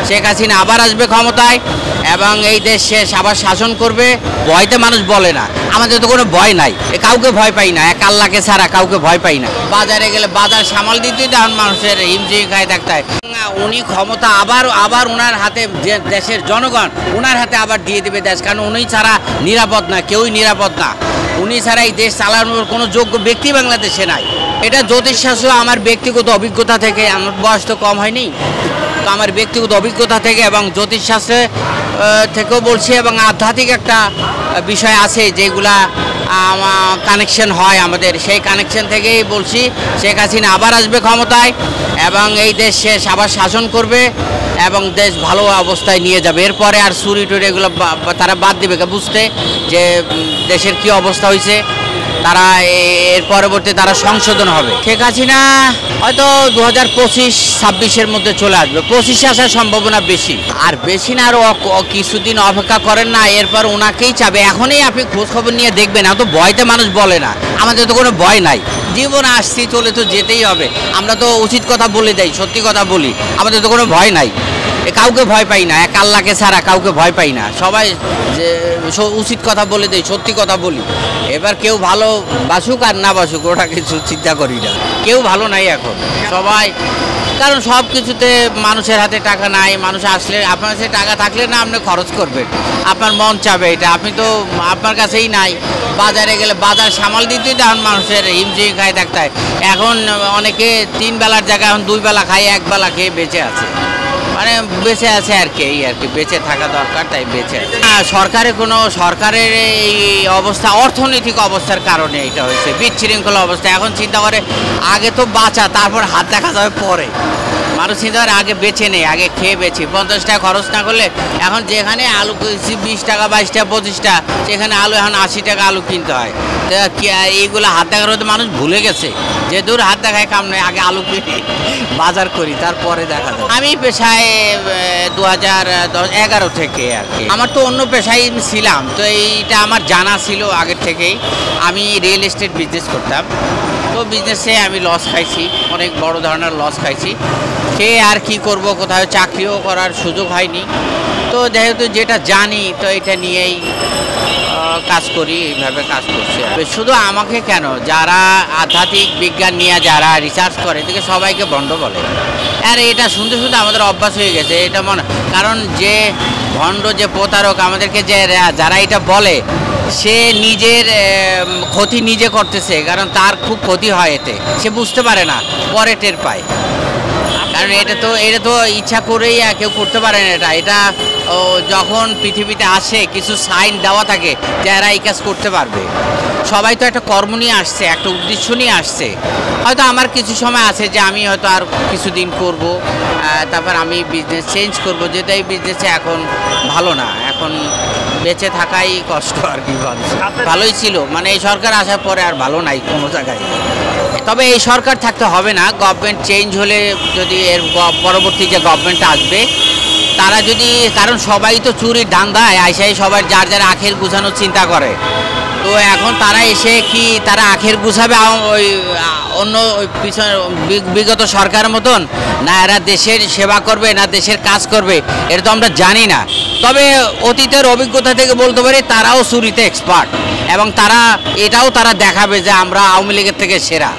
শেখ হাসিনা আবার আসবে ক্ষমতায় এবং এই দেশ শেষ আবার শাসন করবে। ভয়তে মানুষ বলে না, আমাদের তো কোনো ভয় নাই, কাউকে ভয় পাই না, এক আল্লাহকে ছাড়া কাউকে ভয় পাই না। বাজারে গেলে বাজার সামাল দিতে তখন মানুষের হিমশিম খায় থাকতে হয়। উনি ক্ষমতা আবার ওনার হাতে, যে দেশের জনগণ ওনার হাতে আবার দিয়ে দেবে দেশ, কারণ উনি ছাড়া নিরাপদ না, কেউই নিরাপদ না। উনি ছাড়া এই দেশ চালানোর কোনো যোগ্য ব্যক্তি বাংলাদেশে নাই। এটা জ্যোতিষশাস্ত্র আমার ব্যক্তিগত অভিজ্ঞতা থেকে, আমার বয়স তো কম হয়নি, তো আমার ব্যক্তিগত অভিজ্ঞতা থেকে এবং জ্যোতিষশাস্ত্রে থেকেও বলছি, এবং আধ্যাত্মিক একটা বিষয় আছে যেগুলা কানেকশন হয় আমাদের, সেই কানেকশন থেকেই বলছি শেখ হাসিনা আবার আসবে ক্ষমতায় এবং এই দেশ শেষ আবার শাসন করবে এবং দেশ ভালো অবস্থায় নিয়ে যাবে। এরপরে আর চুরি টুরি এগুলো তারা বাদ দিবে, বুঝতে যে দেশের কি অবস্থা হয়েছে, তারা এর পরবর্তী তারা সংশোধন হবে। শেখ হাসিনা হয়তো 2025-26-এর মধ্যে চলে আসবে, 25-এ আসার সম্ভাবনা বেশি, আর বেশি না, আরও কিছুদিন অপেক্ষা করেন না, এরপর ওনাকেই চাবে। এখনই আপনি খোঁজখবর নিয়ে দেখবেন, এত ভয়তে মানুষ বলে না, আমাদের তো কোনো ভয় নাই, জীবন আসছি চলে তো যেতেই হবে। আমরা তো উচিত কথা বলে দেই, সত্যি কথা বলি, আমাদের তো কোনো ভয় নাই, কাউকে ভয় পাই না, এক আল্লাহকে ছাড়া কাউকে ভয় পাই না। সবাই যে উচিত কথা বলে দেয়, সত্যি কথা বলি। এবার কেউ ভালো বাসুক আর না বাসুক ওটা কিছু চিন্তা করি না, কেউ ভালো নাই এখন সবাই, কারণ সব কিছুতে মানুষের হাতে টাকা নাই। মানুষ আসলে আপনার কাছে টাকা থাকলে না আপনি খরচ করবেন, আপনার মন চাবে এটা, আপনি তো আপনার কাছেই নাই। বাজারে গেলে বাজার সামাল দিতেই তখন মানুষের হিমশিম খায় থাকতে হয়। এখন অনেকে 3 বেলার জায়গায় এখন 2 বেলা খায়, 1 বেলা খেয়ে বেঁচে আছে, মানে বেঁচে আছে আর কি, এই আর কি, বেঁচে থাকা দরকার, তাই বেঁচে আছে। সরকারের এই অবস্থা অর্থনৈতিক অবস্থার কারণে এটা হয়েছে, বিশৃঙ্খলা অবস্থা। এখন চিন্তা করে আগে তো বাঁচা, তারপর হাত দেখা যাবে পরে। মানুষ চিন্তা করে আগে বেঁচে নেই, আগে খেয়ে বেছি, 50 টাকা খরচ না করলে। এখন যেখানে আলু 20 টাকা 22 টাকা 25 টাকা, সেখানে আলু এখন 80 টাকা আলু কিনতে হয়। এইগুলো হাত দেখার মধ্যে মানুষ ভুলে গেছে যে দূর হাত দেখায় কাম নয়, আগে আলু কিনে বাজার করি, তারপরে দেখা যায়। আমি পেশায় 2011 থেকে আর কি, আমার তো অন্য পেশায় ছিলাম, তো এইটা আমার জানা ছিল আগের থেকেই। আমি রিয়েল এস্টেট বিজনেস করতাম, তো বিজনেসে আমি লস খাইছি, অনেক বড় ধরনের লস খাইছি। সে আর কি করব, কোথাও চাকরিও করার সুযোগ হয়নি, তো যেহেতু যেটা জানি তো এটা নিয়েই কাজ করি, এইভাবে কাজ করছি। শুধু আমাকে কেন, যারা আধ্যাত্মিক বিজ্ঞান নিয়ে যারা রিসার্চ করে এদিকে সবাইকে ভণ্ড বলে। আর এটা শুনতে শুনতে আমাদের অভ্যাস হয়ে গেছে এটা মনে, কারণ যে ভণ্ড, যে প্রতারক আমাদেরকে যে যারা এটা বলে, সে নিজের ক্ষতি নিজে করতেছে, কারণ তার খুব ক্ষতি হয় এতে, সে বুঝতে পারে না, পরে টের পায়। কারণ এটা তো ইচ্ছা করেই কেউ করতে পারে না। এটা যখন পৃথিবীতে আসে কিছু সাইন দেওয়া থাকে যারা এই কাজ করতে পারবে। সবাই তো একটা কর্ম নিয়ে আসছে, একটা উদ্দেশ্য নিয়ে আসছে। হয়তো আমার কিছু সময় আছে যে আমি হয়তো আর কিছুদিন করব, তারপর আমি বিজনেস চেঞ্জ করব, যেটা এই বিজনেসে এখন ভালো না, এখন বেঁচে থাকাই কষ্ট আর কি। ভালোই ছিল, মানে এই সরকার আসার পরে আর ভালো নাই কোনো জায়গায়। তবে এই সরকার থাকতে হবে না, গভর্নমেন্ট চেঞ্জ হলে, যদি এর পরবর্তী যে গভর্নমেন্ট আসবে তারা যদি, কারণ সবাই তো চুরির ধান্দায় আইসাই সবাই যার যার আখের গুছানোর চিন্তা করে, তো এখন তারা এসে কি তারা আখের গুছাবে ওই অন্য পিছনে বিগত সরকারের মতন, না এরা দেশের সেবা করবে না দেশের কাজ করবে, এটা তো আমরা জানি না। তবে অতীতের অভিজ্ঞতা থেকে বলতে পারি তারাও চুরিতে এক্সপার্ট, এবং তারা এটাও দেখাবে যে আমরা আওয়ামী লীগের থেকে সেরা।